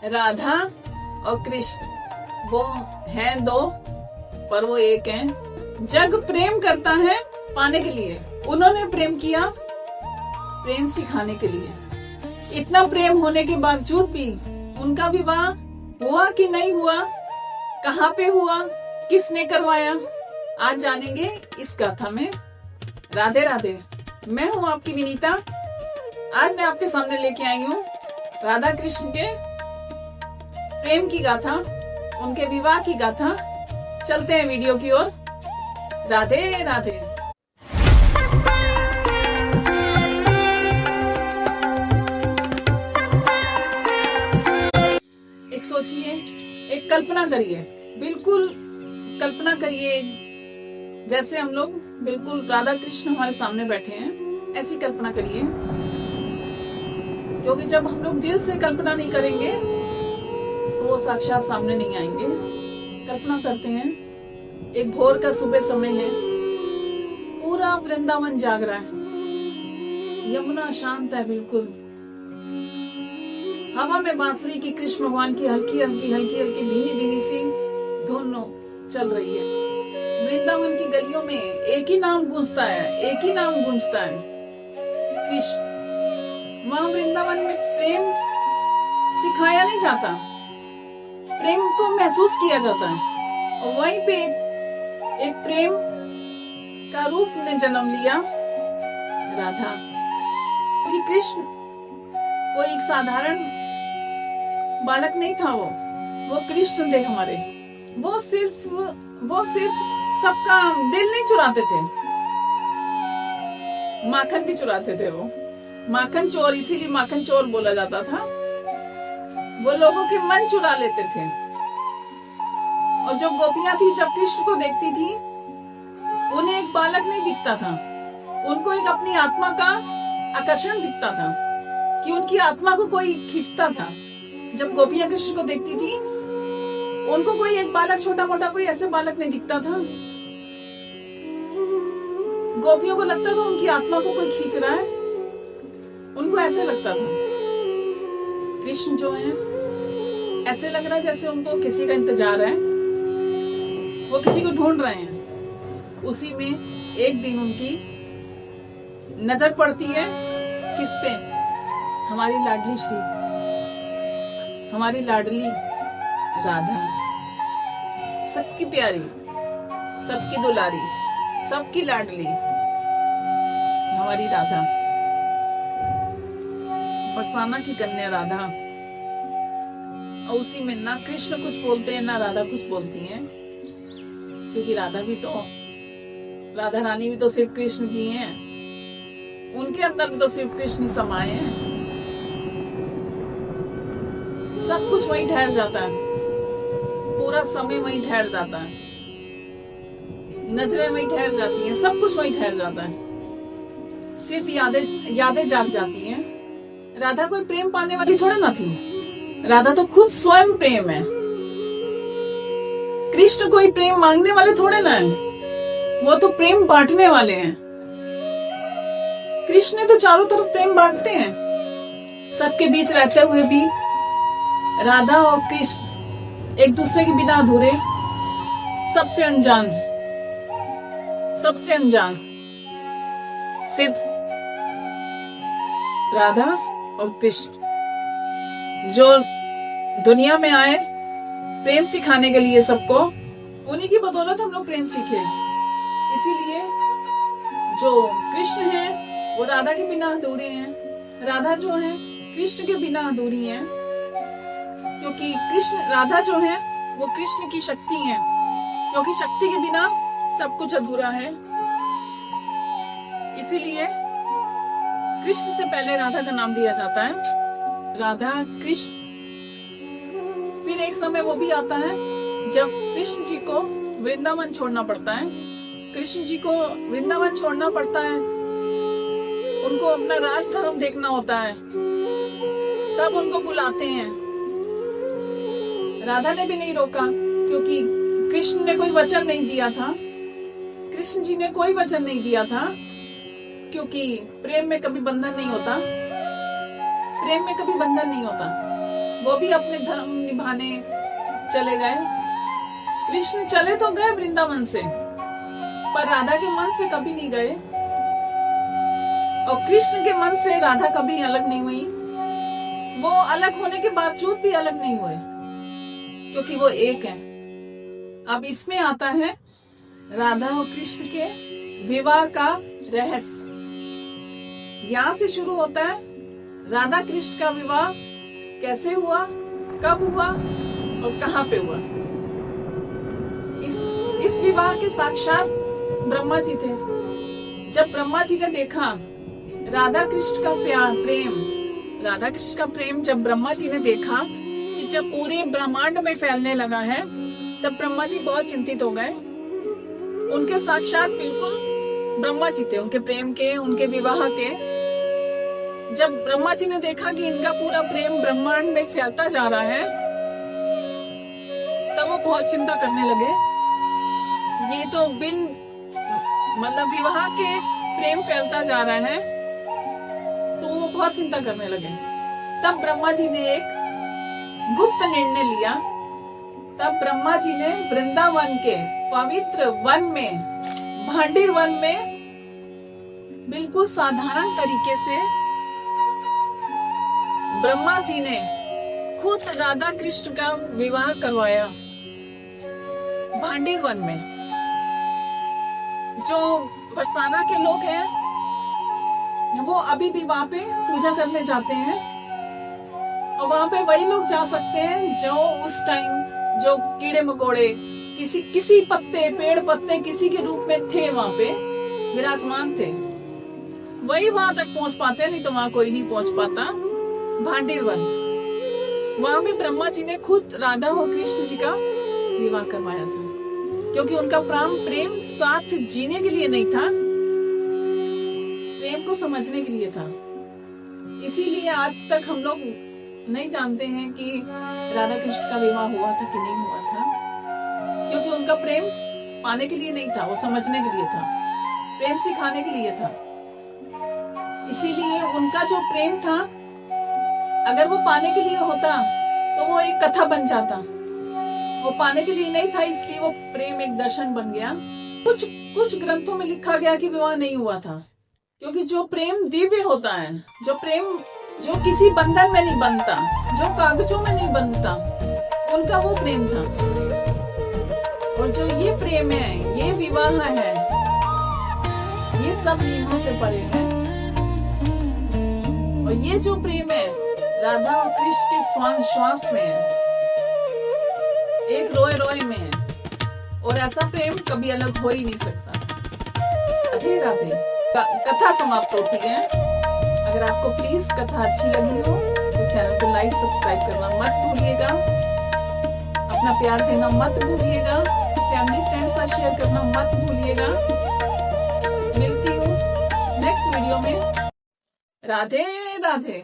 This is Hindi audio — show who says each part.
Speaker 1: राधा और कृष्ण वो हैं दो पर वो एक हैं। जग प्रेम करता है पाने के लिए, उन्होंने प्रेम किया प्रेम सिखाने के लिए। इतना प्रेम होने के बावजूद भी उनका विवाह हुआ कि नहीं हुआ, कहाँ पे हुआ, किसने करवाया, आज जानेंगे इस गाथा में। राधे राधे, मैं हूँ आपकी विनीता। आज मैं आपके सामने लेके आई हूँ राधा कृष्ण के प्रेम की गाथा, उनके विवाह की गाथा। चलते हैं वीडियो की ओर। राधे राधे। एक सोचिए, एक कल्पना करिए, बिल्कुल कल्पना करिए जैसे हम लोग बिल्कुल राधा कृष्ण हमारे सामने बैठे हैं, ऐसी कल्पना करिए। क्योंकि जब हम लोग दिल से कल्पना नहीं करेंगे तो वो साक्षात सामने नहीं आएंगे। कल्पना करते हैं, एक भोर का सुबह समय है, पूरा वृंदावन जाग रहा है, यमुना शांत है बिल्कुल, हवा में बांसुरी की कृष्ण भगवान की हल्की हल्की भीनी भीनी सी धुन चल रही है। वृंदावन की गलियों में एक ही नाम गूंजता है, एक ही नाम गूंजता है, कृष्ण। वहां वृंदावन में प्रेम सिखाया नहीं जाता, प्रेम को महसूस किया जाता है। और वहीं पे एक प्रेम का रूप ने जन्म लिया, राधा। क्योंकि कृष्ण वो एक साधारण बालक नहीं था, वो कृष्ण थे हमारे। वो सिर्फ सबका दिल नहीं चुराते थे, माखन भी चुराते थे। वो माखन चोर, इसीलिए माखन चोर बोला जाता था। वो लोगों के मन चुरा लेते थे। और जो गोपियां थी, जब कृष्ण को देखती थी, उन्हें एक बालक नहीं दिखता था, उनको एक अपनी आत्मा का आकर्षण दिखता था, कि उनकी आत्मा को कोई खींचता था। जब गोपियां कृष्ण को देखती थी, उनको कोई एक बालक, छोटा मोटा कोई ऐसे बालक नहीं दिखता था। गोपियों को लगता था उनकी आत्मा को कोई खींच रहा है, उनको ऐसे लगता था। कृष्ण जो है, ऐसे लग रहा है जैसे उनको किसी का इंतजार है, वो किसी को ढूंढ रहे हैं। उसी में एक दिन उनकी नजर पड़ती है किस पे? हमारी लाडली श्री, हमारी लाडली राधा, सबकी प्यारी, सबकी दुलारी, सबकी लाडली हमारी राधा, बरसाना की कन्या राधा। और उसी में ना कृष्ण कुछ बोलते हैं, ना राधा कुछ बोलती हैं, क्योंकि राधा रानी भी तो सिर्फ कृष्ण की हैं, उनके अंदर भी तो सिर्फ कृष्ण ही समाये हैं। सब कुछ वहीं ठहर जाता है, पूरा समय वहीं ठहर जाता है, नजरें वहीं ठहर जाती हैं, सब कुछ वहीं ठहर जाता है, सिर्फ यादें जाग जाती हैं। राधा कोई प्रेम पाने वाली थोड़ा ना थी, राधा तो खुद स्वयं प्रेम है। कृष्ण कोई प्रेम मांगने वाले थोड़े ना है, वो तो प्रेम बांटने वाले हैं। कृष्ण तो चारों तरफ प्रेम बांटते हैं। सबके बीच रहते हुए भी राधा और कृष्ण एक दूसरे के बिना अधूरे, सबसे अनजान, सबसे अनजान सिर्फ राधा और कृष्ण, जो दुनिया में आए प्रेम सिखाने के लिए सबको। उन्हीं की बदौलत हम लोग प्रेम सीखे। इसीलिए जो कृष्ण है वो राधा के बिना अधूरे हैं, राधा जो है कृष्ण के बिना अधूरी है। क्योंकि राधा जो है वो कृष्ण की शक्ति है, क्योंकि शक्ति के बिना सब कुछ अधूरा है। इसीलिए कृष्ण से पहले राधा का नाम दिया जाता है, राधा कृष्ण। फिर एक समय वो भी आता है जब कृष्ण जी को वृंदावन छोड़ना पड़ता है। कृष्ण जी को वृंदावन छोड़ना पड़ता है, उनको अपना राज धर्म देखना होता है, सब उनको बुलाते हैं। राधा ने भी नहीं रोका, क्योंकि कृष्ण ने कोई वचन नहीं दिया था, कृष्ण जी ने कोई वचन नहीं दिया था। क्योंकि प्रेम में कभी बंधन नहीं होता, प्रेम में कभी बंधन नहीं होता। वो भी अपने धर्म निभाने चले गए। कृष्ण चले तो गए वृंदावन से, पर राधा के मन से कभी नहीं गए, और कृष्ण के मन से राधा कभी अलग नहीं हुई। वो अलग होने के बावजूद भी अलग नहीं हुए, क्योंकि वो एक है। अब इसमें आता है राधा और कृष्ण के विवाह का रहस्य। यहाँ से शुरू होता है राधा कृष्ण का विवाह कैसे हुआ, कब हुआ और कहाँ पे हुआ। इस विवाह के साक्षात ब्रह्मा जी थे। जब ब्रह्मा जी ने देखा राधा कृष्ण का राधा कृष्ण का प्रेम जब ब्रह्मा जी ने देखा कि जब पूरे ब्रह्मांड में फैलने लगा है, तब ब्रह्मा जी बहुत चिंतित हो गए। उनके साक्षात बिल्कुल ब्रह्मा जी थे, उनके प्रेम के, उनके विवाह के। जब ब्रह्मा जी ने देखा कि इनका पूरा प्रेम ब्रह्मांड में फैलता जा रहा है, तब वो बहुत चिंता करने लगे। ये तो मतलब विवाह के प्रेम फैलता जा रहा है, तो वो बहुत चिंता करने लगे। तब ब्रह्मा जी ने एक गुप्त निर्णय लिया। तब ब्रह्मा जी ने वृंदावन के पवित्र वन में, भांडीर वन में, बिल्कुल साधारण तरीके से ब्रह्मा जी ने खुद राधा कृष्ण का विवाह करवाया भांडीर वन में। जो बरसाना के लोग हैं वो अभी भी वहां पे पूजा करने जाते हैं, और वहां पे वही लोग जा सकते हैं जो उस टाइम जो कीड़े मकोड़े किसी पत्ते, पेड़ पत्ते किसी के रूप में थे, वहां पे विराजमान थे, वही वहां तक पहुंच पाते, नहीं तो वहां कोई नहीं पहुंच पाता। भांडीर वन, वहां पे ब्रह्मा जी ने खुद राधा और कृष्ण जी का विवाह करवाया था, क्योंकि उनका प्रेम साथ जीने के लिए नहीं था, प्रेम को समझने के लिए था। इसीलिए आज तक हम लोग नहीं जानते हैं कि राधा कृष्ण का विवाह हुआ था कि नहीं हुआ था, क्योंकि उनका प्रेम पाने के लिए नहीं था, वो समझने के लिए था, प्रेम सिखाने के लिए था। इसीलिए उनका जो प्रेम था, अगर वो पाने के लिए होता तो वो एक कथा बन जाता। वो पाने के लिए नहीं था, इसलिए वो प्रेम एक दर्शन बन गया। कुछ ग्रंथों में लिखा गया कि विवाह नहीं हुआ था, क्योंकि जो प्रेम दिव्य होता है, जो प्रेम जो किसी बंधन में नहीं बनता, जो कागजों में नहीं बंधता, उनका वो प्रेम था। और जो ये प्रेम है, ये विवाह है, ये सब नियमों से परे है। और ये जो प्रेम है राधा और कृष्ण के श्वास में है, एक रोए रोए में है, और ऐसा प्रेम कभी अलग हो ही नहीं सकता। राधे राधे। कथा समाप्त होती है। अगर आपको प्लीज कथा अच्छी लगी हो तो चैनल को लाइक सब्सक्राइब करना मत भूलिएगा, अपना प्यार देना मत भूलिएगा, फैमिली फ्रेंड्स से शेयर करना मत भूलिएगा। मिलती हूँ नेक्स्ट वीडियो में। राधे राधे।